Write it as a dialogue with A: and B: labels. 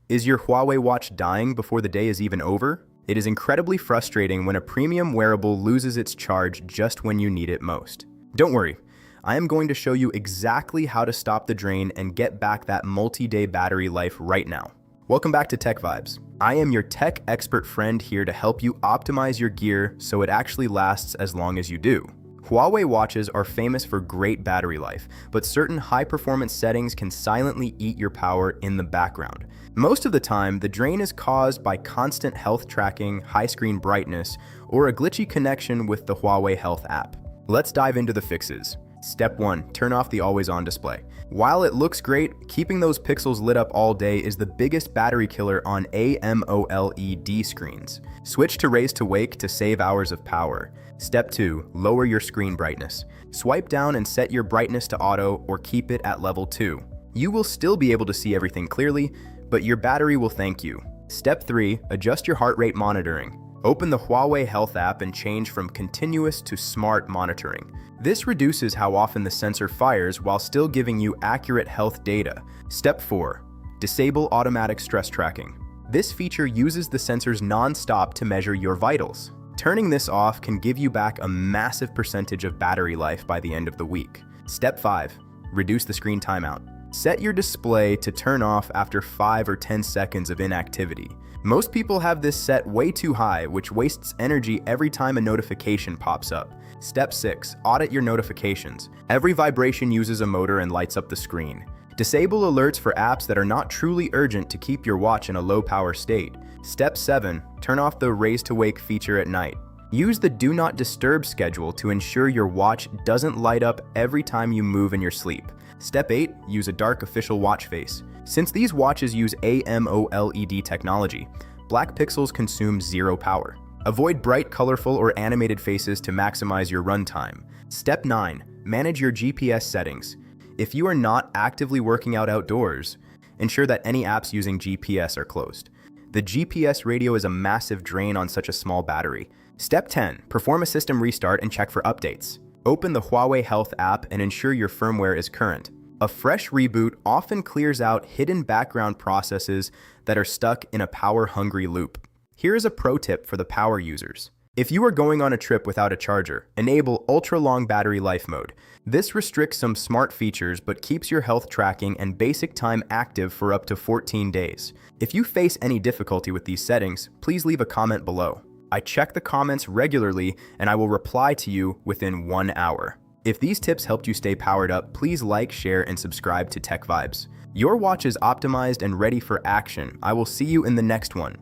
A: Is your Huawei Watch dying before the day is even over? It is incredibly frustrating when a premium wearable loses its charge just when you need it most. Don't worry, I am going to show you exactly how to stop the drain and get back that multi-day battery life right now. Welcome back to TechVibes. I am your tech expert friend here to help you optimize your gear so it actually lasts as long as you do. Huawei watches are famous for great battery life, but certain high-performance settings can silently eat your power in the background. Most of the time, the drain is caused by constant health tracking, high screen brightness, or a glitchy connection with the Huawei Health app. Let's dive into the fixes. Step 1. Turn off the always-on display. While it looks great, keeping those pixels lit up all day is the biggest battery killer on AMOLED screens. Switch to raise to wake to save hours of power. Step 2. Lower your screen brightness. Swipe down and set your brightness to auto or keep it at level 2. You will still be able to see everything clearly, but your battery will thank you. Step 3. Adjust your heart rate monitoring. Open the Huawei Health app and change from continuous to smart monitoring. This reduces how often the sensor fires while still giving you accurate health data. Step 4. Disable automatic stress tracking. This feature uses the sensors non-stop to measure your vitals. Turning this off can give you back a massive percentage of battery life by the end of the week. Step 5. Reduce the screen timeout. Set your display to turn off after 5 or 10 seconds of inactivity. Most people have this set way too high, which wastes energy every time a notification pops up. Step 6. Audit your notifications. Every vibration uses a motor and lights up the screen. Disable alerts for apps that are not truly urgent to keep your watch in a low power state. Step 7. Turn off the raise to wake feature at night. Use the do not disturb schedule to ensure your watch doesn't light up every time you move in your sleep. Step 8. Use a dark official watch face. Since these watches use AMOLED technology, black pixels consume zero power. Avoid bright, colorful, or animated faces to maximize your runtime. Step 9. Manage your GPS settings. If you are not actively working out outdoors, ensure that any apps using GPS are closed. The GPS radio is a massive drain on such a small battery. Step 10. Perform a system restart and check for updates. Open the Huawei Health app and ensure your firmware is current. A fresh reboot often clears out hidden background processes that are stuck in a power-hungry loop. Here is a pro tip for the power users. If you are going on a trip without a charger, enable ultra-long battery life mode. This restricts some smart features but keeps your health tracking and basic time active for up to 14 days. If you face any difficulty with these settings, please leave a comment below. I check the comments regularly and I will reply to you within 1 hour. If these tips helped you stay powered up, please like, share, and subscribe to TechVibes. Your watch is optimized and ready for action. I will see you in the next one.